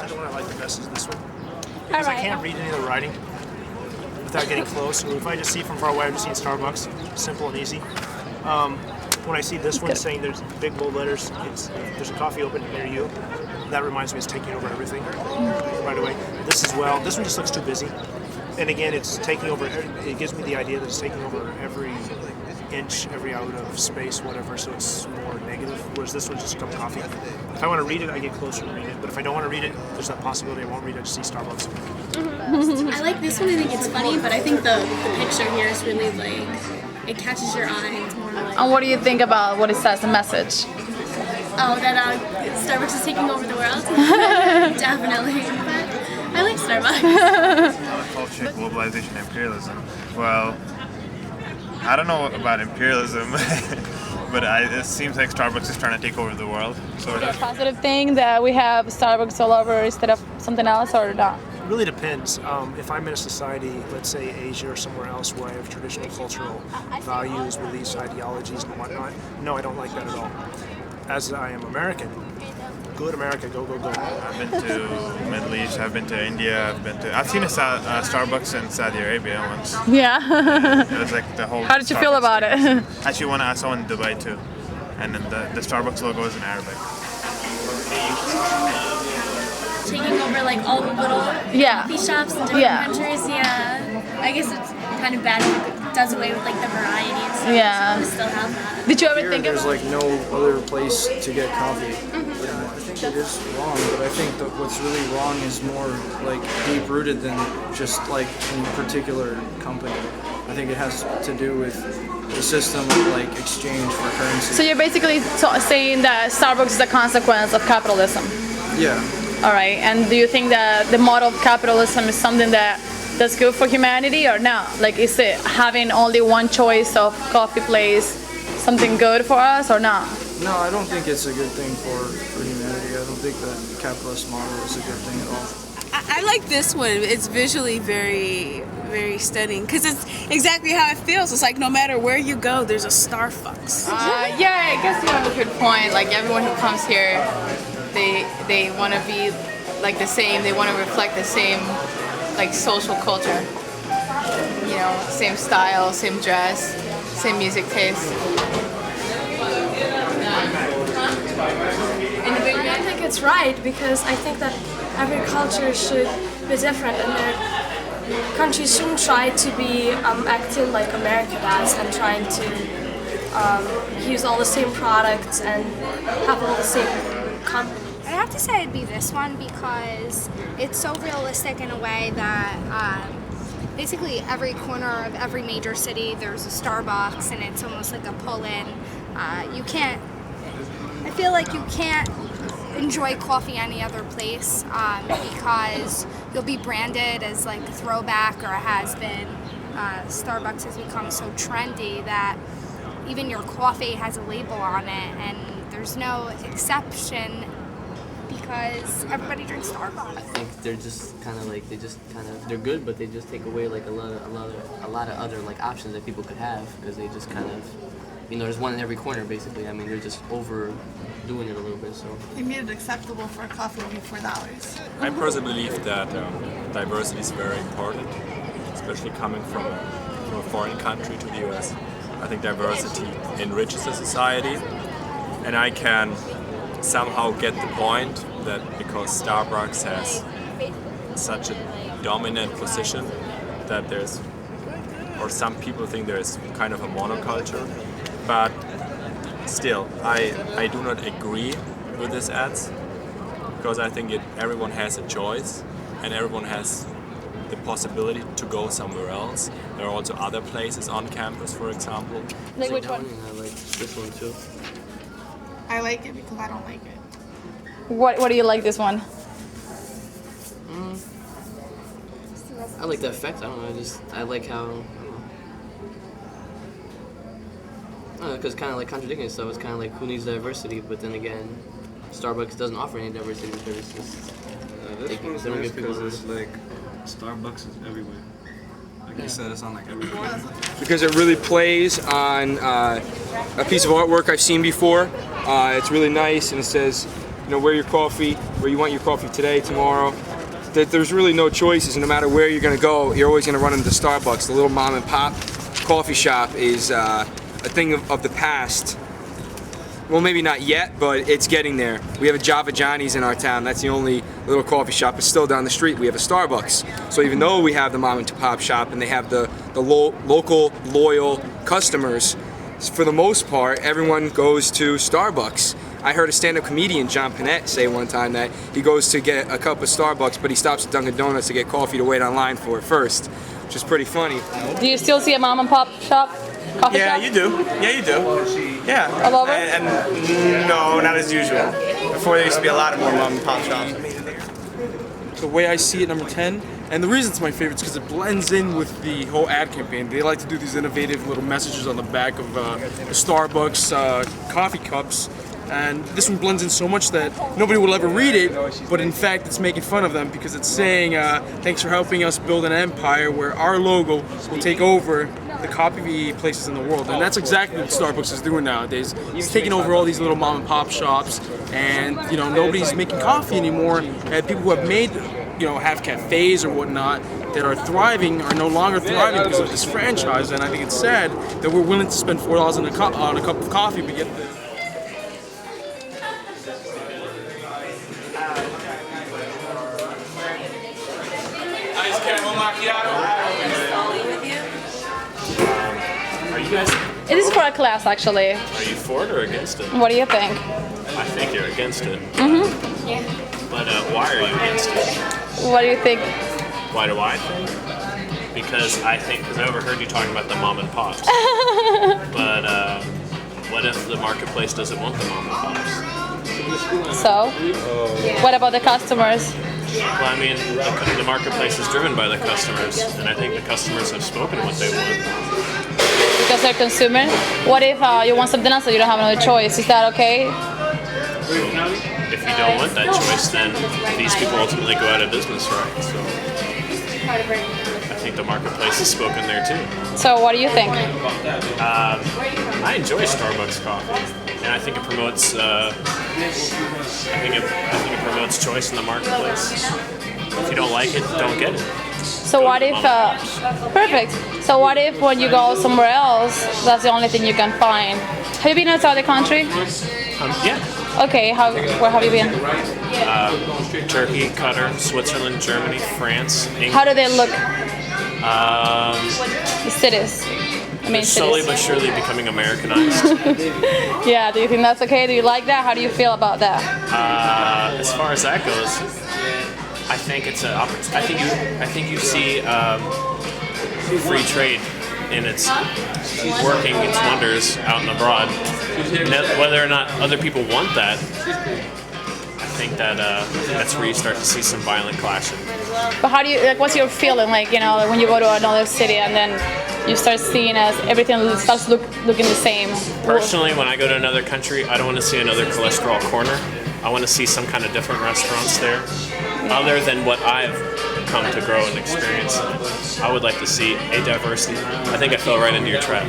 the one I like the best is this one. All Because I right. can't read any of the writing without getting close. So if I just see from far away, I'm just seeing Starbucks. Simple and easy. When I see this one saying there's big bold letters, there's a coffee open near you. That reminds me it's taking over everything right away. This as well. This one just looks too busy. And again, it's taking over. It gives me the idea that it's taking over every inch, every out of space, whatever. So it's more negative. Whereas this one's just a cup of coffee. If I want to read it, I get closer to read it. But if I don't want to read it, there's that possibility I won't read it. I just see Starbucks. I like this one. I think it's funny, but I think the picture here is really like it catches your eye. It's more like And what do you think about what it says, the message? that Starbucks is taking over the world. Definitely. But I like Starbucks. Culture, globalization, imperialism. Well, I don't know about imperialism, but it seems like Starbucks is trying to take over the world. Sort A of. positive thing that we have Starbucks all over instead of something else, or not? It really depends. If I'm in a society, let's say Asia or somewhere else, where I have traditional cultural values, beliefs, ideologies, and whatnot, no, I don't like that at all. As I am American, good America, go, go, go. I've been to Middle East. I've been to India. I've seen a Starbucks in Saudi Arabia once. Yeah. It was like the whole. How did you feel Starbucks about it? thing. Actually, one I saw in Dubai too, and then the Starbucks logo is in Arabic. Taking over like all the little Yeah. coffee shops in different Yeah. countries. Yeah. I guess it's kind of bad if it does away with like the variety and stuff. Yeah. So we still have that. Did you ever Here, think there's about like no other place to get coffee. Yeah, I think it is wrong, but I think that what's really wrong is more like deep rooted than just like any particular company. I think it has to do with the system of like exchange for currency. So you're basically saying that Starbucks is a consequence of capitalism. Yeah. All right. And do you think that the model of capitalism is something that's good for humanity or not? Like, is it having only one choice of coffee place something good for us or not? No, I don't think it's a good thing for humanity. I don't think that the capitalist model is a good thing at all. I like this one. It's visually very, very stunning because it's exactly how it feels. It's like no matter where you go, there's a Starbucks. Yeah, I guess you have a good point. Like everyone who comes here, they want to be like the same. They want to reflect the same like social culture. You know, same style, same dress, same music taste. I think it's right because I think that every culture should be different and that countries shouldn't try to be acting like America does and trying to use all the same products and have all the same companies. I'd have to say it'd be this one because it's so realistic in a way that basically every corner of every major city there's a Starbucks and it's almost like a pull-in. I feel like you can't enjoy coffee any other place because you'll be branded as like a throwback or a has-been. Starbucks has become so trendy that even your coffee has a label on it and there's no exception because everybody drinks Starbucks. I think they're just kind of like they're good, but they just take away like a lot of other like options that people could have because they just kind of, you know, there's one in every corner basically. I mean, they're just overdoing it a little bit. So They made it acceptable for a coffee to be $4. I personally believe that diversity is very important, especially coming from a foreign country to the US. I think diversity enriches the society, and I can somehow get the point that because Starbucks has such a dominant position that there's, or some people think there's kind of a monoculture, but still I do not agree with these ads because I think everyone has a choice and everyone has the possibility to go somewhere else. There are also other places on campus, for example. Like which one? I like this one too. I like it because I don't like it. What do you like this one? I like the effect. I don't know. I like how. I don't know, because kind of like contradicting itself. It's kind of like who needs diversity, but then again, Starbucks doesn't offer any diversity because it's just This one's they don't nice get people because to- it's like Starbucks is everywhere. Like you said, it's on like everywhere. Because it really plays on a piece of artwork I've seen before. It's really nice, and it says where your coffee, where you want your coffee today, tomorrow. There's really no choices, and no matter where you're gonna go, you're always gonna run into Starbucks. The little mom and pop coffee shop is a thing of the past. Well, maybe not yet, but it's getting there. We have a Java Johnny's in our town. That's the only little coffee shop. It's still down the street. We have a Starbucks. So even though we have the mom and pop shop and they have the local loyal customers, for the most part, everyone goes to Starbucks. I heard a stand-up comedian, John Panette, say one time that he goes to get a cup of Starbucks, but he stops at Dunkin' Donuts to get coffee to wait online for it first, which is pretty funny. Do you still see a mom and pop shop? Coffee Yeah, shop? you do. Yeah, you do. Yeah. All over? And no, not as usual. Before there used to be a lot of more mom and pop shops. The way I see it, number 10, and the reason it's my favorite is because it blends in with the whole ad campaign. They like to do these innovative little messages on the back of the Starbucks coffee cups. And this one blends in so much that nobody will ever read it, but in fact it's making fun of them because it's saying, thanks for helping us build an empire where our logo will take over the coffee places in the world. And that's exactly what Starbucks is doing nowadays. It's taking over all these little mom and pop shops, and nobody's making coffee anymore. And people who have made, have cafes or whatnot that are thriving are no longer thriving because of this franchise. And I think it's sad that we're willing to spend $4 on a cup of coffee to get this. Are you guys? It is for a class, actually. Are you for it or against it? What do you think? I think you're against it. Mm-hmm. Yeah. But why are you against it? What do you think? Why do I think? Because I overheard you talking about the mom and pops. But what if the marketplace doesn't want the mom and pops? So? What about the customers? Well, I mean, the marketplace is driven by the customers, and I think the customers have spoken what they want. Because they're consumer? What if you want something else that you don't have another choice? Is that okay? If you don't want that choice, then these people ultimately go out of business, right? So I think the marketplace has spoken there too. So what do you think? I enjoy Starbucks coffee, and I think it promotes. I think it promotes choice in the marketplace. If you don't like it, don't get it. So what if? Perfect. So what if when you go somewhere else, that's the only thing you can find? Have you been outside the country? Yeah. Okay. Where have you been? Turkey, Qatar, Switzerland, Germany, France, England. How do they look? The cities. They're slowly but surely becoming Americanized. Yeah. Do you think that's okay? Do you like that? How do you feel about that? As far as that goes, I think it's an opportunity. I think you see free trade in its working its wonders out and abroad. Whether or not other people want that, I think that that's where you start to see some violent clashing. But how do you what's your feeling like when you go to another city and then you start seeing as everything starts looking the same? Personally, when I go to another country, I don't want to see another cholesterol corner. I want to see some kind of different restaurants there, other than what I've come to grow and experience. I would like to see a diversity. I think I fell right into your trap.